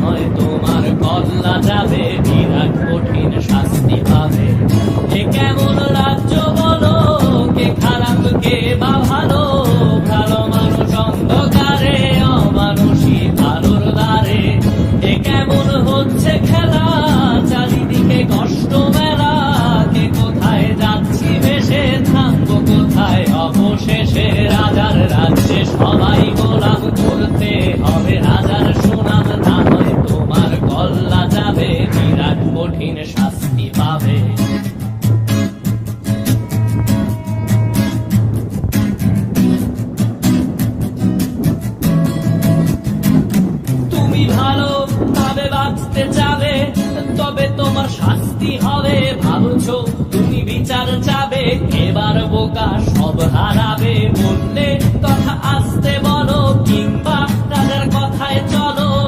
হয় তোমার কল্লা যাবে, বিরাট কঠিন শাস্তি পাবে। এ কেমন রাজ্য বলো, কে খারাপ কে বা ভালো, ভালো মানুষ অন্ধকারে, অমানুষী ভালোর দ্বারে। এ কেমন হচ্ছে খেলা, চারিদিকে কষ্ট মেলা, কে কোথায় যাচ্ছি ভেসে, থামবো কোথায় অবশেষে। রাজার রাজ্যে সবাই গোলাম, করতে হবে রাজার সুনাম, না হয় তোমার কল্লা যাবে, বিরাট কঠিন শাস্তি পাবে। তুমি ভালো ভাবে বাঁচতে চাবে, তবে তোমার শাস্তি হবে। ভাবছো তুমি বিচার চাবে, এবার বোকা সব হারাবে, বললে